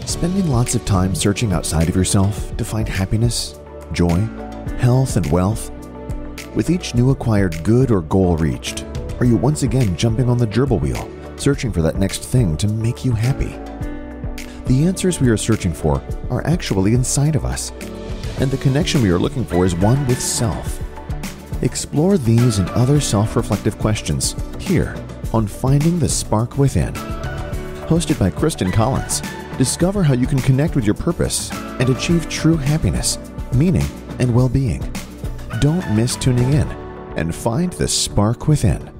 Spending lots of time searching outside of yourself to find happiness, joy, health, and wealth? With each new acquired good or goal reached, are you once again jumping on the gerbil wheel, searching for that next thing to make you happy? The answers we are searching for are actually inside of us, and the connection we are looking for is one with self. Explore these and other self-reflective questions here on Finding the Spark Within. Hosted by Christin Collins, discover how you can connect with your purpose and achieve true happiness, meaning, and well-being. Don't miss tuning in and find the spark within.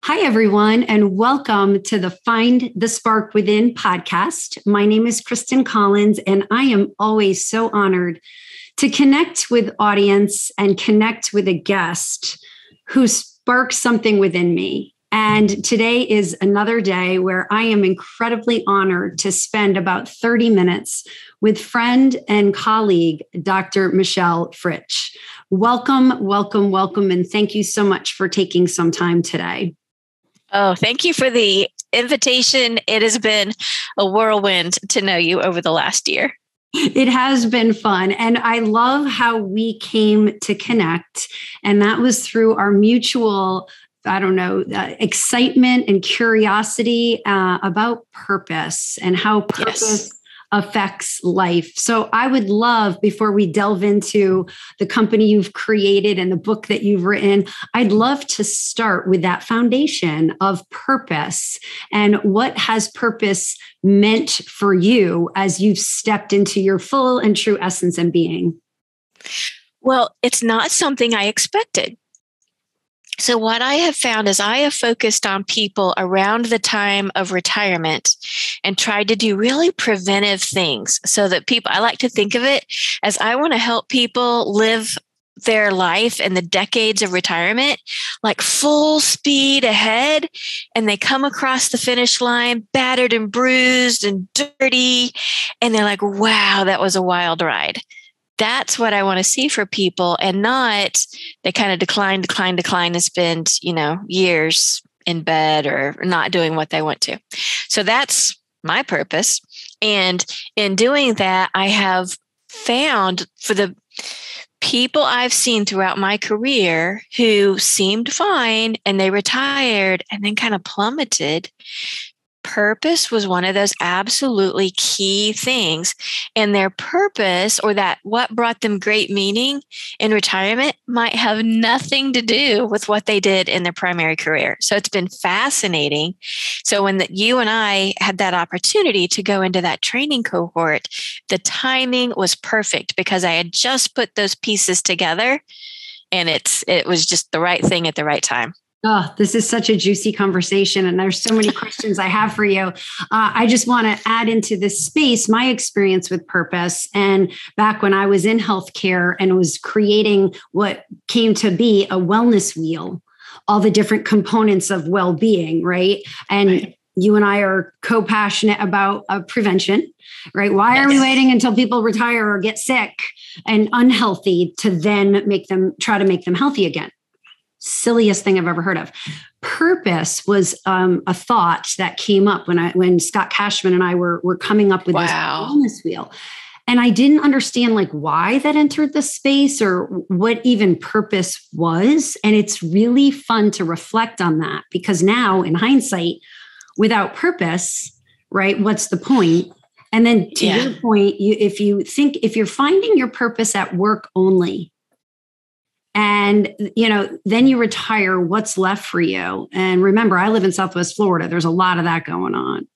Hi, everyone, and welcome to the Find the Spark Within podcast. My name is Christin Collins, and I am always so honored to connect with audience and connect with a guest who sparks something within me. And today is another day where I am incredibly honored to spend about 30 minutes with friend and colleague, Dr. Michelle Fritsch. Welcome, welcome, welcome, and thank you so much for taking some time today. Oh, thank you for the invitation. It has been a whirlwind to know you over the last year. It has been fun. And I love how we came to connect. And that was through our mutual, excitement and curiosity about purpose and how purpose affects life. So I would love, before we delve into the company you've created and the book that you've written, I'd love to start with that foundation of purpose and what has purpose meant for you as you've stepped into your full and true essence and being. Well, it's not something I expected. So what I have found is I have focused on people around the time of retirement and tried to do really preventive things so that I like to think of it as I want to help people live their life in the decades of retirement, like full speed ahead. And they come across the finish line, battered and bruised and dirty. And they're like, wow, that was a wild ride. That's what I want to see for people, and not they kind of decline and spend, years in bed or not doing what they want to. So that's my purpose. And in doing that, I have found for the people I've seen throughout my career who seemed fine and they retired and then kind of plummeted, purpose was one of those absolutely key things. And their purpose, or that what brought them great meaning in retirement, might have nothing to do with what they did in their primary career. So it's been fascinating. So when you and I had that opportunity to go into that training cohort, the timing was perfect because I had just put those pieces together, and it was just the right thing at the right time. Oh, this is such a juicy conversation. And there's so many questions I have for you. I just want to add into this space my experience with purpose. And back when I was in healthcare and was creating what came to be a wellness wheel, all the different components of well-being, right? And you and I are co-passionate about prevention, right? Why are we waiting until people retire or get sick and unhealthy to then try to make them healthy again? Silliest thing I've ever heard of. Purpose was a thought that came up when Scott Cashman and I were coming up with this wellness wheel. And I didn't understand why that entered the space or what even purpose was. And it's really fun to reflect on that, because now in hindsight, without purpose, right, what's the point? And then to your point, if you're finding your purpose at work only, and, then you retire, what's left for you? And remember, I live in Southwest Florida. There's a lot of that going on.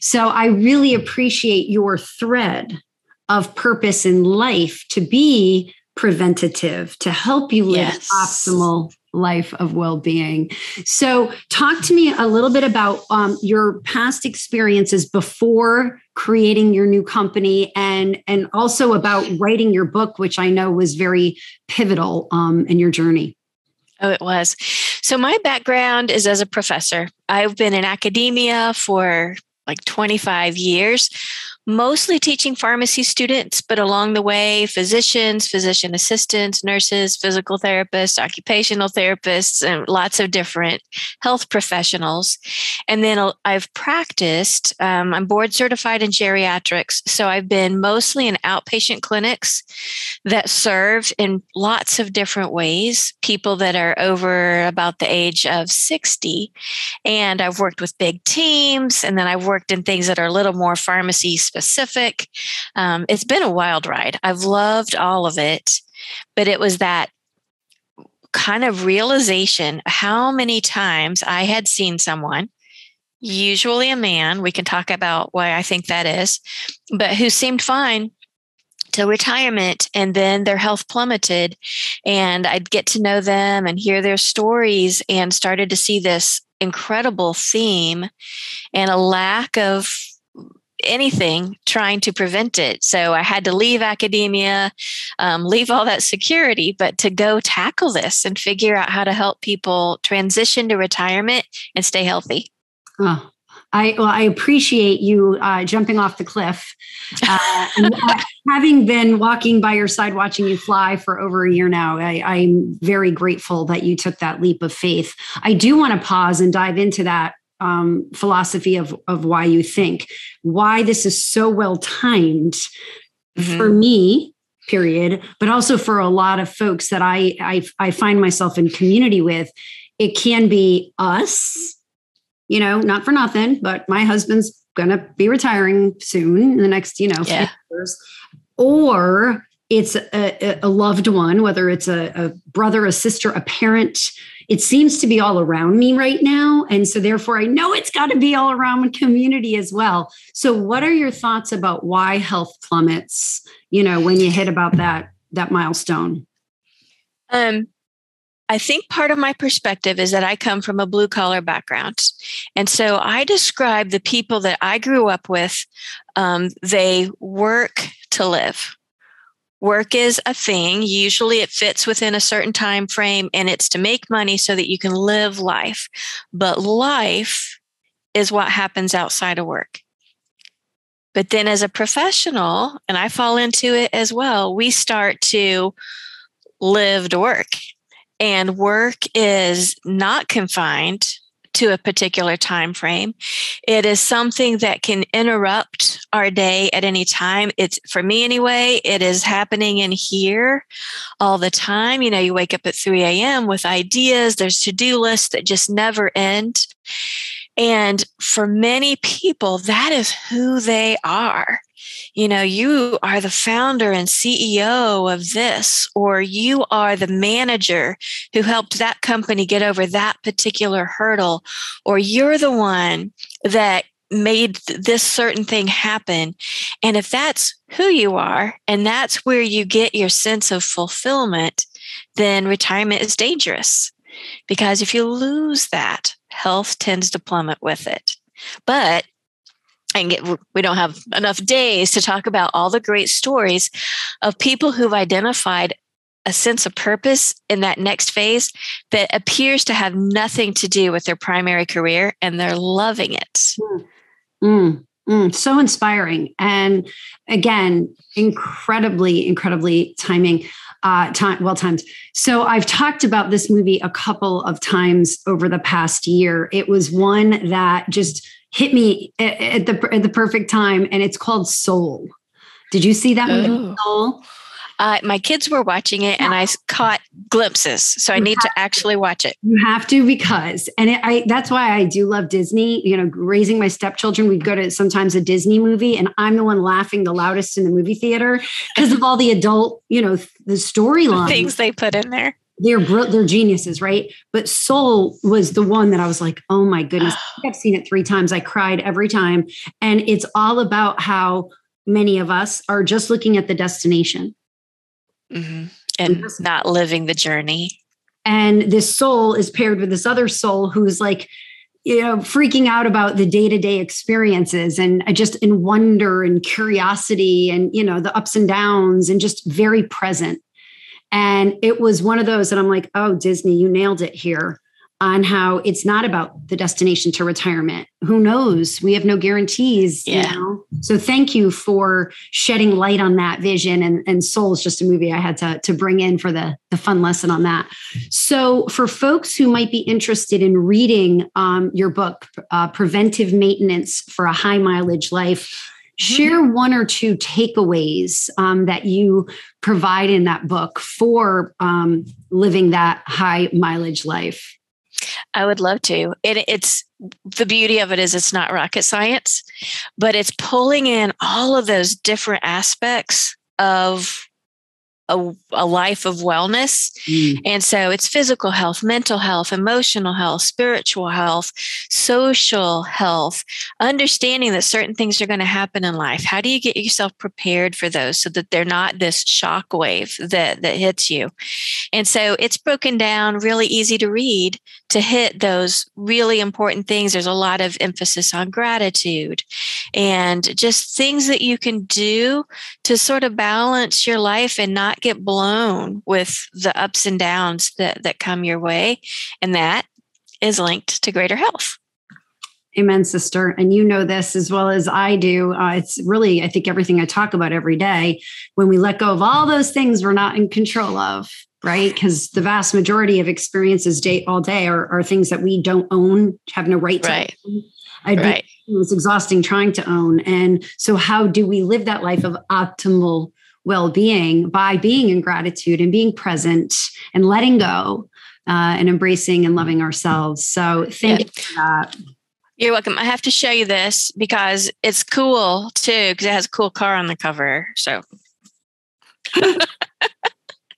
So I really appreciate your thread of purpose in life to be preventative, to help you live optimal life of well-being. So talk to me a little bit about your past experiences before creating your new company, and also about writing your book, which I know was very pivotal in your journey. Oh, it was. So my background is as a professor. I've been in academia for 25 years. mostly teaching pharmacy students, but along the way, physicians, physician assistants, nurses, physical therapists, occupational therapists, and lots of different health professionals. And then I've practiced, I'm board certified in geriatrics. So I've been mostly in outpatient clinics that serve in lots of different ways, people that are over about the age of 60. And I've worked with big teams, and then I've worked in things that are a little more pharmacy specific. It's been a wild ride. I've loved all of it, but it was that kind of realization how many times I had seen someone, usually a man, we can talk about why I think that is, but who seemed fine till retirement, and then their health plummeted, and I'd get to know them and hear their stories and started to see this incredible theme and a lack of anything trying to prevent it. So I had to leave academia, leave all that security, but to go tackle this and figure out how to help people transition to retirement and stay healthy. Oh, I appreciate you jumping off the cliff. Having been walking by your side, watching you fly for over a year now, I'm very grateful that you took that leap of faith. I do want to pause and dive into that philosophy of why you think, why this is so well timed for me, period, but also for a lot of folks that I find myself in community with. It can be us, not for nothing, but my husband's going to be retiring soon in the next, few years, or it's a loved one, whether it's a brother, a sister, a parent. It seems to be all around me right now. And so therefore, I know it's got to be all around my community as well. So what are your thoughts about why health plummets, when you hit about that milestone? I think part of my perspective is that I come from a blue collar background. And so I describe the people that I grew up with, they work to live. Work is a thing. Usually it fits within a certain time frame, and it's to make money so that you can live life. But life is what happens outside of work. But then as a professional, and I fall into it as well, we start to live to work. And work is not confined to a particular time frame. It is something that can interrupt our day at any time. It's, for me anyway, it is happening in here all the time. You wake up at 3 a.m. with ideas. There's to-do lists that just never end. And for many people, that is who they are. You are the founder and CEO of this, or you are the manager who helped that company get over that particular hurdle, or you're the one that made this certain thing happen. And if that's who you are, and that's where you get your sense of fulfillment, then retirement is dangerous. Because if you lose that, health tends to plummet with it. But we don't have enough days to talk about all the great stories of people who've identified a sense of purpose in that next phase that appears to have nothing to do with their primary career, and they're loving it. So inspiring. And again, incredibly timing. Well timed. So I've talked about this movie a couple of times over the past year. It was one that just hit me at the perfect time, and it's called Soul. Did you see that movie, Soul? My kids were watching it, and I caught glimpses. So I need to actually watch it. You have to, because, and that's why I do love Disney. Raising my stepchildren, we'd go to sometimes a Disney movie, and I'm the one laughing the loudest in the movie theater because of all the adult, the storyline things they put in there. They're geniuses, right? But Soul was the one that I was like, oh my goodness, I've seen it 3 times. I cried every time. And it's all about how many of us are just looking at the destination. Mm-hmm. And not living the journey. And this soul is paired with this other soul who's like, freaking out about the day-to-day experiences and just in wonder and curiosity and, the ups and downs and just very present. And it was one of those that I'm like, oh, Disney, you nailed it here. on how it's not about the destination to retirement. Who knows? We have no guarantees, Yeah. you know? So thank you for shedding light on that vision. And Soul is just a movie I had to bring in for the fun lesson on that. So for folks who might be interested in reading your book, Preventive Maintenance for a High Mileage Life, share one or two takeaways that you provide in that book for living that high mileage life. I would love to. It's the beauty of it is it's not rocket science, but it's pulling in all of those different aspects of a life of wellness. And so it's physical health, mental health, emotional health, spiritual health, social health, understanding that certain things are going to happen in life. How do you get yourself prepared for those so that they're not this shock wave that hits you? And so it's broken down really easy to read to hit those really important things. There's a lot of emphasis on gratitude and just things that you can do to sort of balance your life and not get blown with the ups and downs that come your way. And that is linked to greater health. Amen, sister. And you know this as well as I do. It's really, I think, everything I talk about every day. When we let go of all those things we're not in control of, right? Because the vast majority of experiences all day are things that we don't own, have no right to own. It was exhausting trying to own. And so how do we live that life of optimal well-being? By being in gratitude and being present and letting go and embracing and loving ourselves. So thank you for that. You're welcome. I have to show you this because it's cool too, because it has a cool car on the cover. So.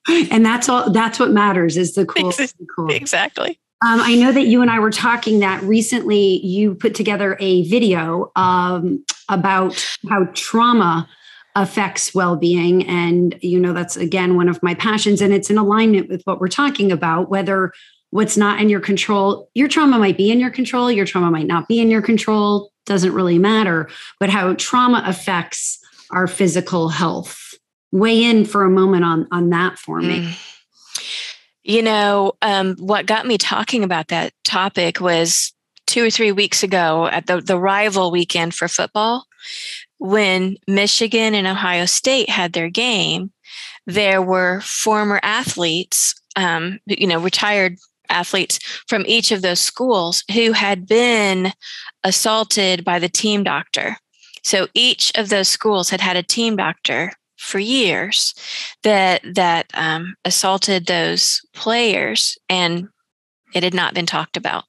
And that's what matters is the cool. Exactly. I know that you and I were talking that recently you put together a video about how trauma affects well-being. And, you know, that's, again, one of my passions. And it's in alignment with what we're talking about, whether what's not in your control, your trauma might be in your control, your trauma might not be in your control, doesn't really matter, but how trauma affects our physical health. Weigh in for a moment on that for me. You know, what got me talking about that topic was 2 or 3 weeks ago at the rival weekend for football, when Michigan and Ohio State had their game. There were former athletes, retired athletes from each of those schools who had been assaulted by the team doctor. So each of those schools had had a team doctor for years that assaulted those players, and it had not been talked about.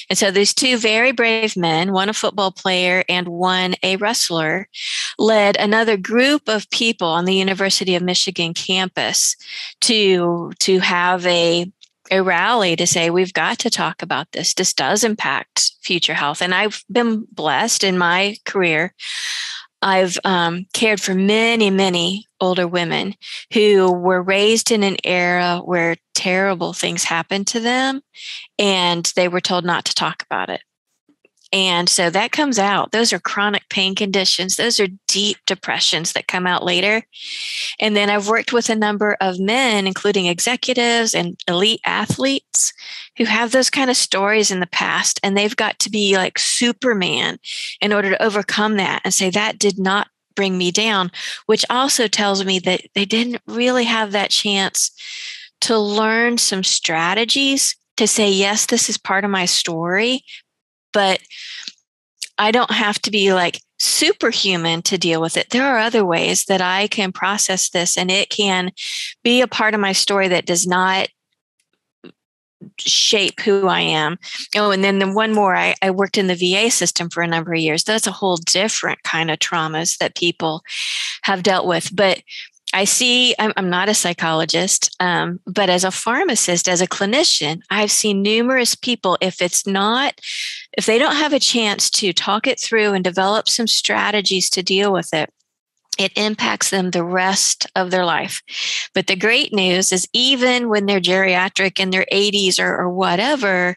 And so these two very brave men, one a football player and one a wrestler, led another group of people on the University of Michigan campus to have a rally to say, we've got to talk about this. This does impact future health. And I've been blessed in my career. I've cared for many, many older women who were raised in an era where terrible things happened to them and they were told not to talk about it. And so that comes out. Those are chronic pain conditions. Those are deep depressions that come out later. And then I've worked with a number of men, including executives and elite athletes, who have those kind of stories in the past. And they've got to be like Superman in order to overcome that and say, that did not bring me down, which also tells me that they didn't really have that chance to learn some strategies to say, yes, this is part of my story, but I don't have to be like superhuman to deal with it. There are other ways that I can process this, and it can be a part of my story that does not shape who I am. Oh, and then the one more, I worked in the VA system for a number of years. That's a whole different kind of traumas that people have dealt with. But I see, I'm not a psychologist, but as a pharmacist, as a clinician, I've seen numerous people, if they don't have a chance to talk it through and develop some strategies to deal with it, it impacts them the rest of their life. But the great news is even when they're geriatric in their 80s or whatever,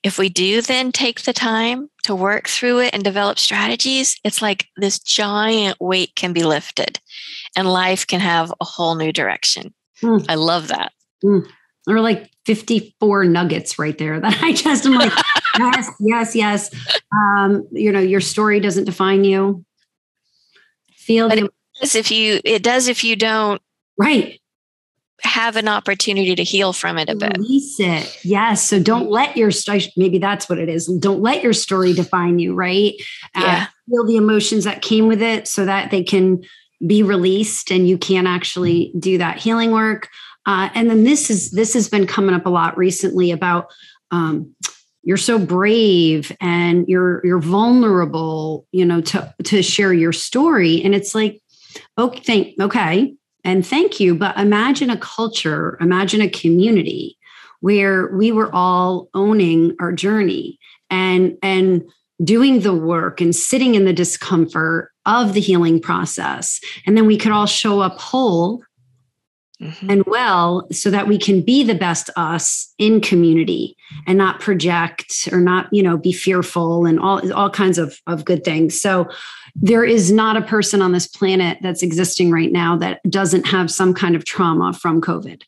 if we do then take the time to work through it and develop strategies, it's like this giant weight can be lifted and life can have a whole new direction. I love that. There were like 54 nuggets right there that I'm like, yes, yes, yes. Your story doesn't define you. It does if you don't right have an opportunity to heal from it a bit. Release it. Yes. So don't let your story, maybe that's what it is. Don't let your story define you, right? Yeah. Feel the emotions that came with it so that they can be released and you can actually do that healing work. And then this has been coming up a lot recently about you're so brave and you're vulnerable, to share your story. And it's like, okay. And thank you. But imagine a culture, imagine a community where we were all owning our journey and doing the work and sitting in the discomfort of the healing process. And then we could all show up whole and well, so that we can be the best us in community and not project or not, be fearful and all kinds of good things. So there is not a person on this planet that's existing right now that doesn't have some kind of trauma from COVID.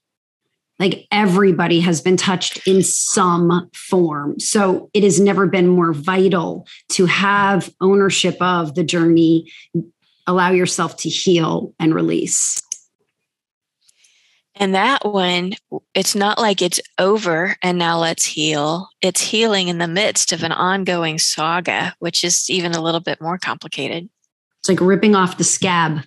Like everybody has been touched in some form. So it has never been more vital to have ownership of the journey, allow yourself to heal and release. And that one, it's not like it's over and now let's heal. It's healing in the midst of an ongoing saga, which is even a little bit more complicated. It's like ripping off the scab,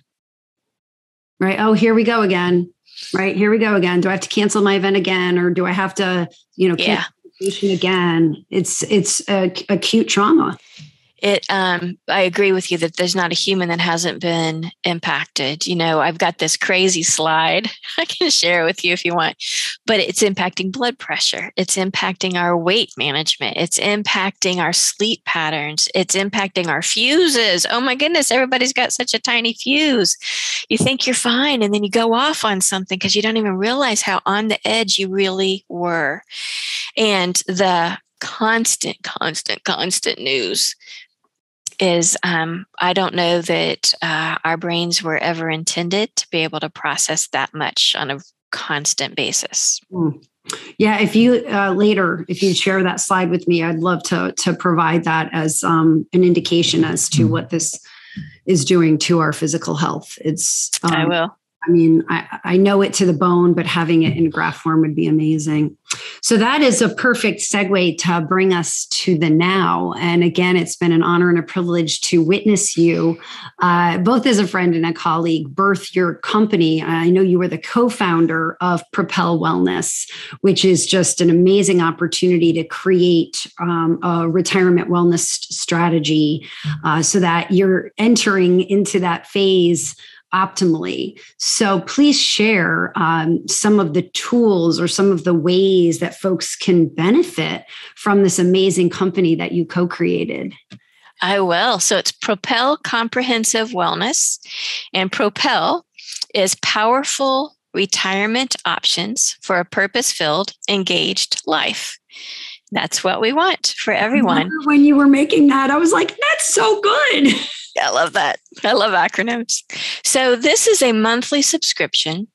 right? Oh, here we go again, right? Here we go again. Do I have to cancel my event again? Or do I have to, cancel vacation again? It's acute trauma. I agree with you that there's not a human that hasn't been impacted. I've got this crazy slide I can share with you if you want, but it's impacting blood pressure. It's impacting our weight management. It's impacting our sleep patterns. It's impacting our fuses. Oh my goodness, everybody's got such a tiny fuse. You think you're fine, and then you go off on something because you don't even realize how on the edge you really were. And the constant news is I don't know that our brains were ever intended to be able to process that much on a constant basis. Yeah, if you later, if you share that slide with me, I'd love to provide that as an indication as to what this is doing to our physical health. I will. I mean, I know it to the bone, but having it in graph form would be amazing. So that is a perfect segue to bring us to the now. And again, it's been an honor and a privilege to witness you, both as a friend and a colleague, birth your company. I know you were the co-founder of Propel Wellness, which is just an amazing opportunity to create a retirement wellness strategy so that you're entering into that phase optimally. So please share some of the tools or some of the ways that folks can benefit from this amazing company that you co-created. I will. So it's Propel Comprehensive Wellness, and Propel is powerful retirement options for a purpose-filled, engaged life. That's what we want for everyone. When you were making that, I was like, that's so good. I love that. I love acronyms. So this is a monthly subscription,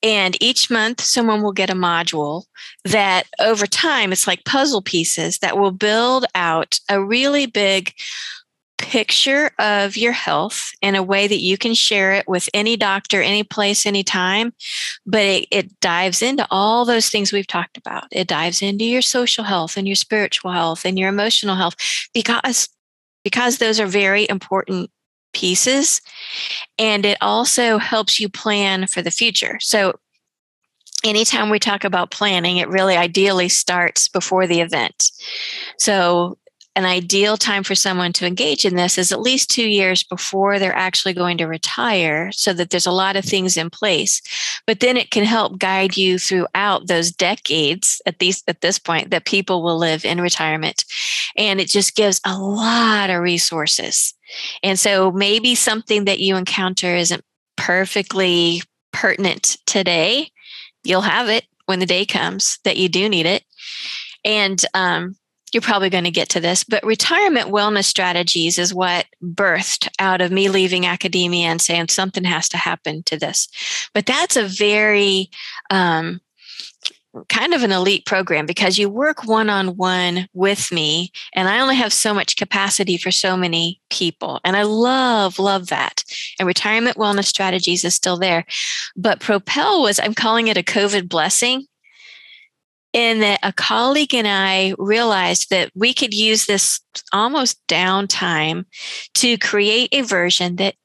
and each month someone will get a module that over time, it's like puzzle pieces that will build out a really big picture of your health in a way that you can share it with any doctor, any place, anytime. But it dives into all those things we've talked about. It dives into your social health and your spiritual health and your emotional health because those are very important pieces. And it also helps you plan for the future. So anytime we talk about planning, it really ideally starts before the event. So an ideal time for someone to engage in this is at least 2 years before they're actually going to retire, so that there's a lot of things in place. But then it can help guide you throughout those decades at this point that people will live in retirement. And it just gives a lot of resources. And so maybe something that you encounter isn't perfectly pertinent today. You'll have it when the day comes that you do need it. And you're probably going to get to this, but retirement wellness strategies is what birthed out of me leaving academia and saying something has to happen to this. But that's a very kind of an elite program because you work one-on-one with me, and I only have so much capacity for so many people. And I love that. And retirement wellness strategies is still there. But Propel I'm calling it a COVID blessing, in that a colleague and I realized that we could use this almost downtime to create a version that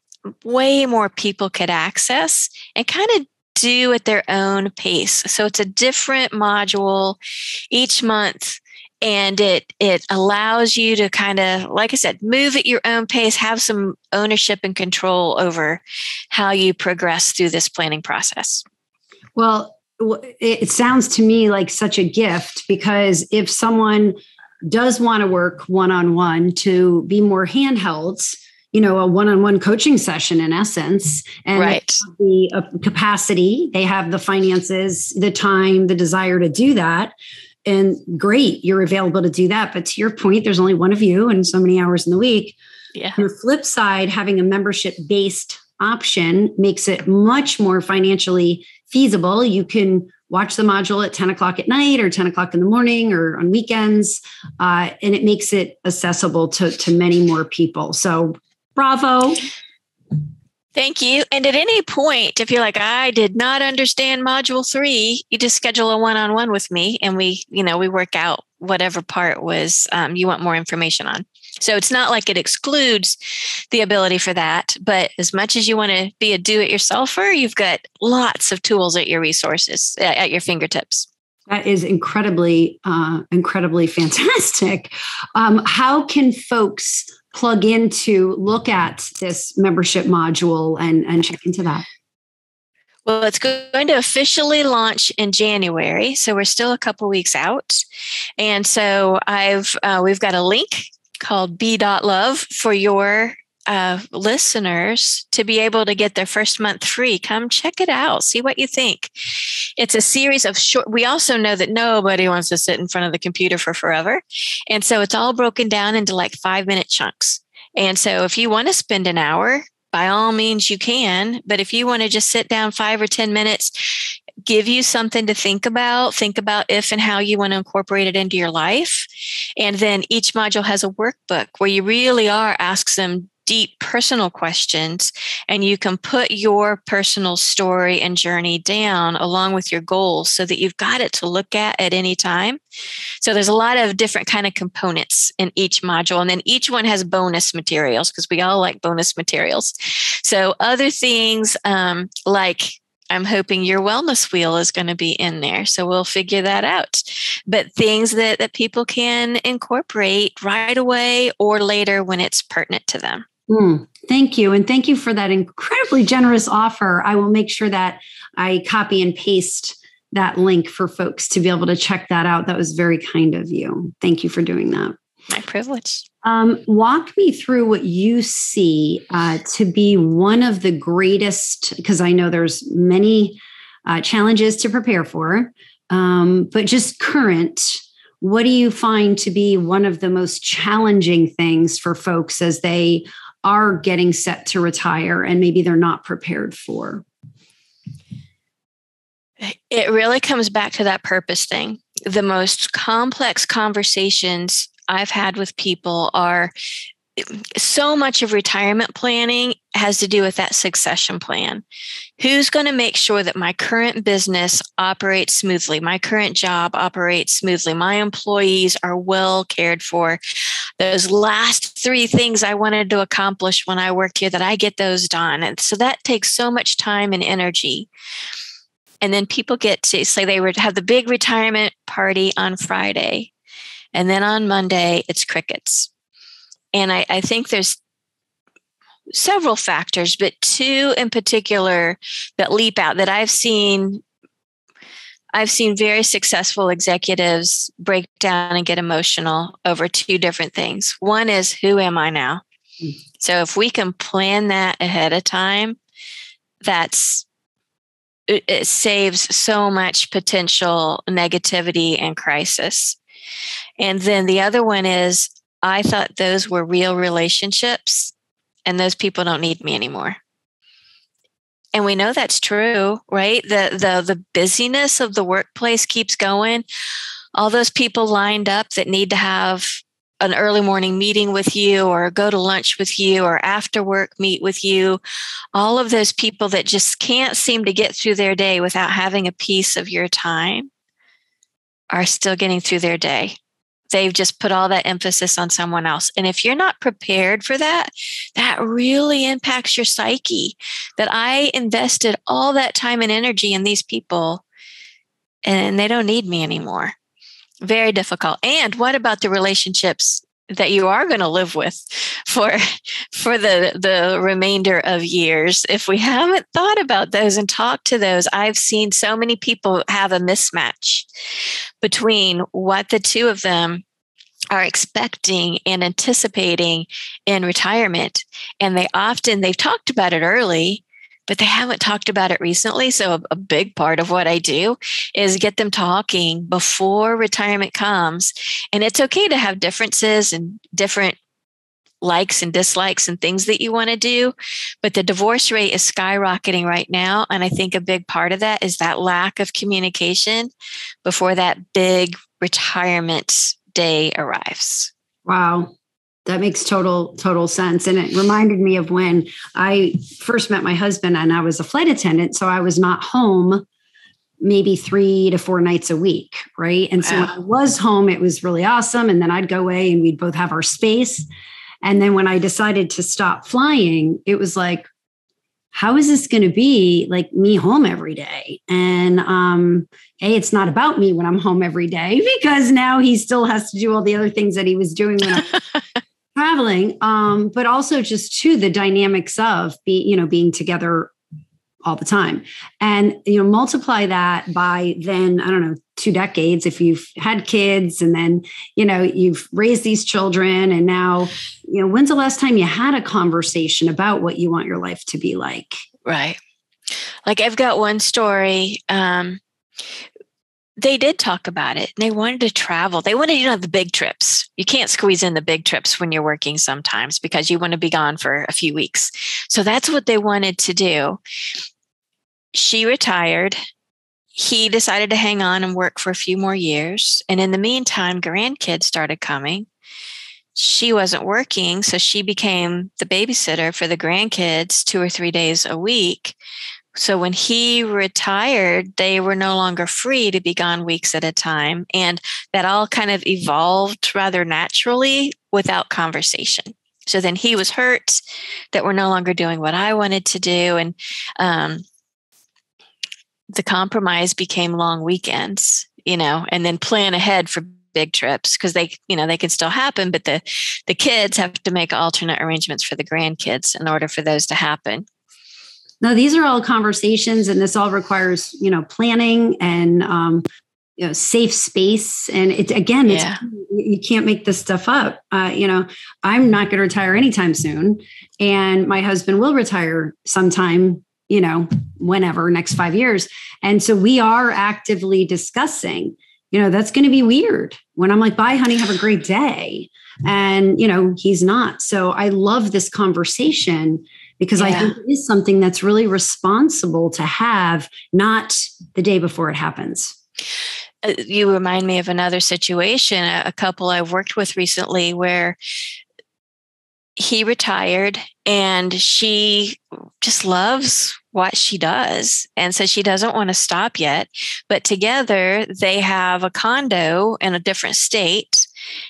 way more people could access and kind of do at their own pace. So it's a different module each month, and it allows you to kind of, like I said, move at your own pace, have some ownership and control over how you progress through this planning process. Well, it sounds to me like such a gift, because if someone does want to work one-on-one to be more handhelds, a one-on-one coaching session in essence, and right. They have the capacity, they have the finances, the time, the desire to do that. And great, you're available to do that. But to your point, there's only one of you and so many hours in the week. Yeah. On the flip side, having a membership-based option makes it much more financially feasible. You can watch the module at 10 o'clock at night or 10 o'clock in the morning or on weekends. And it makes it accessible to many more people. So bravo. Thank you. And at any point, if you're like, I did not understand module 3, you just schedule a one-on-one with me, and we work out whatever part was you want more information on. So it's not like it excludes the ability for that, but as much as you want to be a do-it-yourselfer, you've got lots of tools at your resources, at your fingertips. That is incredibly fantastic. How can folks plug in to look at this membership module and check into that? Well, it's going to officially launch in January, so we're still a couple weeks out. And so we've got a link called B.Love for your listeners to be able to get their first month free. Come check it out. See what you think. It's a series of short. We also know that nobody wants to sit in front of the computer for forever. And so it's all broken down into like 5-minute chunks. And so if you want to spend an hour, by all means you can. But if you want to just sit down 5 or 10 minutes, give you something to think about if and how you want to incorporate it into your life. And then each module has a workbook where you really are asked some deep personal questions, and you can put your personal story and journey down along with your goals so that you've got it to look at any time. So there's a lot of different kind of components in each module, and then each one has bonus materials because we all like bonus materials. So other things like I'm hoping your wellness wheel is going to be in there. So we'll figure that out. But things that people can incorporate right away or later when it's pertinent to them. Thank you. And thank you for that incredibly generous offer. I will make sure that I copy and paste that link for folks to be able to check that out. That was very kind of you. Thank you for doing that. My privilege. Walk me through what you see to be one of the greatest, because I know there's many challenges to prepare for, but just current, what do you find to be one of the most challenging things for folks as they are getting set to retire and maybe they're not prepared for? It really comes back to that purpose thing. The most complex conversations I've had with people are so much of retirement planning has to do with that succession plan. Who's going to make sure that my current business operates smoothly? My current job operates smoothly. My employees are well cared for. Those last 3 things I wanted to accomplish when I worked here, that I get those done. And so that takes so much time and energy. And then people get to say they would have the big retirement party on Friday. And then on Monday, it's crickets. And I think there's several factors, but 2 in particular that leap out that I've seen very successful executives break down and get emotional over 2 different things. One is, who am I now? So if we can plan that ahead of time, it saves so much potential negativity and crisis. And then the other one is, I thought those were real relationships, and those people don't need me anymore. And we know that's true, right? The busyness of the workplace keeps going. All those people lined up that need to have an early morning meeting with you or go to lunch with you or after work meet with you. All of those people that just can't seem to get through their day without having a piece of your time are still getting through their day. They've just put all that emphasis on someone else. And if you're not prepared for that, that really impacts your psyche, that I invested all that time and energy in these people and they don't need me anymore. Very difficult. And what about the relationships that you are going to live with for the remainder of years? If we haven't thought about those and talked to those, I've seen so many people have a mismatch between what the two of them are expecting and anticipating in retirement. And they've talked about it early, but they haven't talked about it recently. So a big part of what I do is get them talking before retirement comes. And it's okay to have differences and different likes and dislikes and things that you want to do. But the divorce rate is skyrocketing right now. And I think a big part of that is that lack of communication before that big retirement day arrives. Wow. That makes total sense. And it reminded me of when I first met my husband and I was a flight attendant. So I was not home maybe 3 to 4 nights a week. Right. And so when I was home, it was really awesome. And then I'd go away and we'd both have our space. And then when I decided to stop flying, it was like, how is this going to be like me home every day? And it's not about me when I'm home every day, because now he still has to do all the other things that he was doing when I was traveling. But also just to the dynamics of being together all the time. And, multiply that by then, I don't know, 2 decades, if you've had kids and then, you've raised these children and now, when's the last time you had a conversation about what you want your life to be like? Right. Like I've got one story. They did talk about it and they wanted to travel. They wanted, the big trips. You can't squeeze in the big trips when you're working sometimes because you want to be gone for a few weeks. So that's what they wanted to do. She retired. He decided to hang on and work for a few more years. And in the meantime, grandkids started coming. She wasn't working, so she became the babysitter for the grandkids 2 or 3 days a week. So when he retired, they were no longer free to be gone weeks at a time. And that all kind of evolved rather naturally without conversation. So then he was hurt that we're no longer doing what I wanted to do. And the compromise became long weekends, and then plan ahead for big trips because they can still happen, but the kids have to make alternate arrangements for the grandkids in order for those to happen. Now, these are all conversations, and this all requires, planning and, safe space. And you can't make this stuff up. I'm not going to retire anytime soon, and my husband will retire sometime, whenever, next 5 years. And so we are actively discussing, that's going to be weird when I'm like, bye, honey, have a great day. And, he's not. So I love this conversation because I think it is something that's really responsible to have, not the day before it happens. You remind me of another situation, a couple I've worked with recently where he retired and she just loves what she does. And so she doesn't want to stop yet, but together they have a condo in a different state.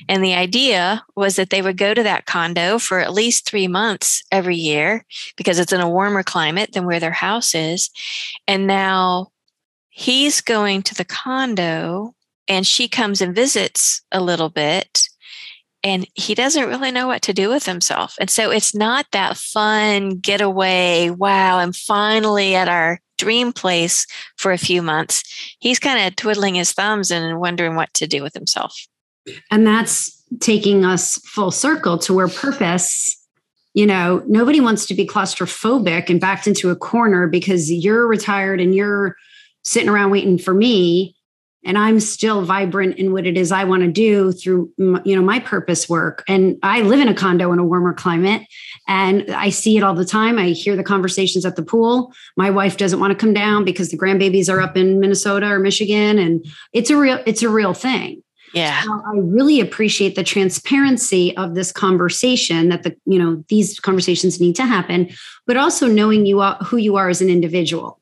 And the idea was that they would go to that condo for at least 3 months every year because it's in a warmer climate than where their house is. And now he's going to the condo and she comes and visits a little bit. And he doesn't really know what to do with himself. And so it's not that fun getaway. Wow, I'm finally at our dream place for a few months. He's kind of twiddling his thumbs and wondering what to do with himself. And that's taking us full circle to where purpose, nobody wants to be claustrophobic and backed into a corner because you're retired and you're sitting around waiting for me. and I'm still vibrant in what it is I want to do through, my purpose work. And I live in a condo in a warmer climate, and I see it all the time. I hear the conversations at the pool. My wife doesn't want to come down because the grandbabies are up in Minnesota or Michigan, and it's a real thing. Yeah. So I really appreciate the transparency of this conversation, that these conversations need to happen, but also knowing who you are as an individual.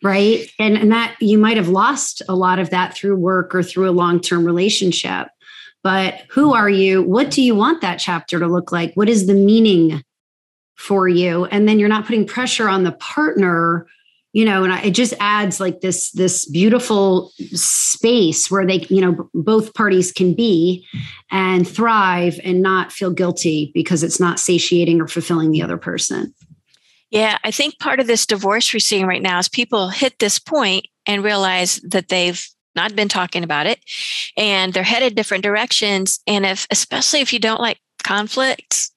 Right. And that you might have lost a lot of that through work or through a long-term relationship. But who are you? What do you want that chapter to look like? What is the meaning for you? And then you're not putting pressure on the partner, and it just adds like this beautiful space where they, both parties can be and thrive and not feel guilty because it's not satiating or fulfilling the other person. Yeah, I think part of this divorce we're seeing right now is people hit this point and realize that they've not been talking about it and they're headed different directions. And especially if you don't like conflicts,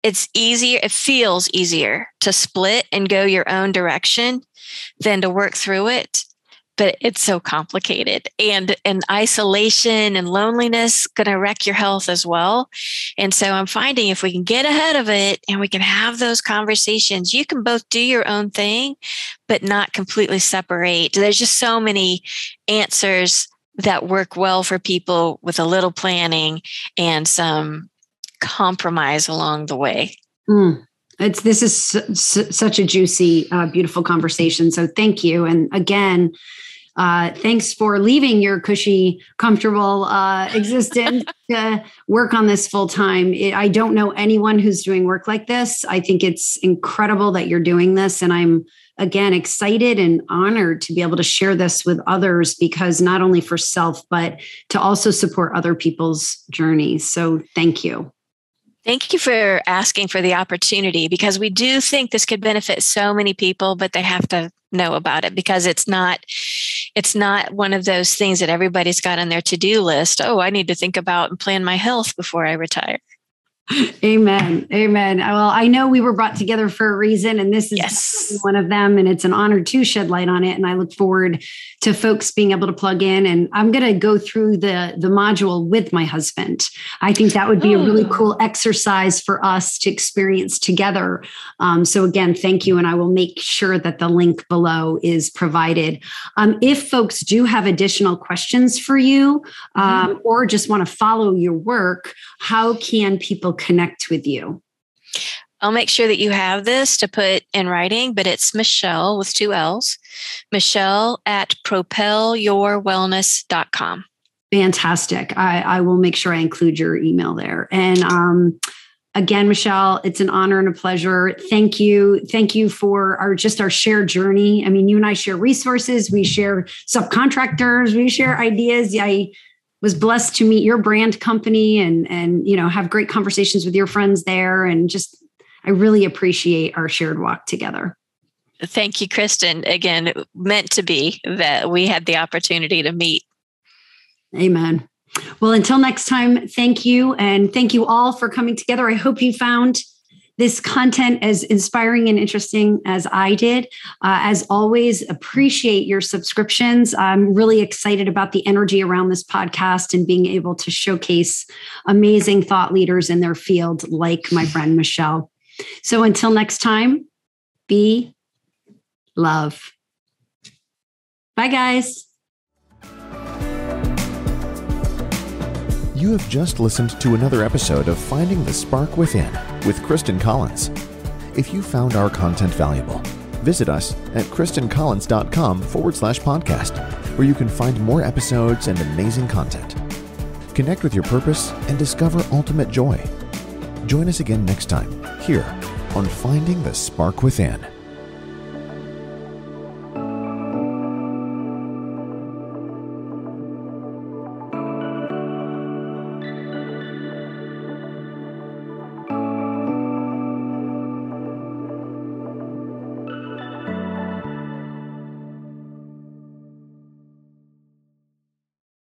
it feels easier to split and go your own direction than to work through it. But it's so complicated, and isolation and loneliness going to wreck your health as well. And so I'm finding if we can get ahead of it and we can have those conversations, you can both do your own thing, but not completely separate. There's just so many answers that work well for people with a little planning and some compromise along the way. This is such a juicy, beautiful conversation. So thank you. And again, thanks for leaving your cushy, comfortable existence to work on this full time. I don't know anyone who's doing work like this. I think it's incredible that you're doing this. And I'm, again, excited and honored to be able to share this with others, because not only for self, but to also support other people's journeys. So thank you. Thank you for asking for the opportunity, because we do think this could benefit so many people, but they have to know about it, because it's not one of those things that everybody's got on their to-do list. Oh, I need to think about and plan my health before I retire. Amen. Amen. Well, I know we were brought together for a reason, and this is one of them, and it's an honor to shed light on it. And I look forward to folks being able to plug in, and I'm going to go through the module with my husband. I think that would be a really cool exercise for us to experience together. So again, thank you. And I will make sure that the link below is provided. If folks do have additional questions for you, or just want to follow your work, how can people connect with you? I'll make sure that you have this to put in writing, but it's Michelle with 2 L's, Michelle at propelyourwellness.com. Fantastic. I will make sure I include your email there. And again, Michelle, it's an honor and a pleasure. Thank you. Thank you for our shared journey. I mean, you and I share resources, we share subcontractors, we share ideas. I was blessed to meet your brand company and have great conversations with your friends there. And I really appreciate our shared walk together. Thank you, Christin. Again, meant to be that we had the opportunity to meet. Amen. Well, until next time, thank you. And thank you all for coming together. I hope you found this content as inspiring and interesting as I did. As always, appreciate your subscriptions. I'm really excited about the energy around this podcast and being able to showcase amazing thought leaders in their field, like my friend Michelle. So until next time, be love. Bye, guys. You have just listened to another episode of Finding the Spark Within with Christin Collins. If you found our content valuable, visit us at kristincollins.com/podcast, where you can find more episodes and amazing content. Connect with your purpose and discover ultimate joy. Join us again next time here on Finding the Spark Within.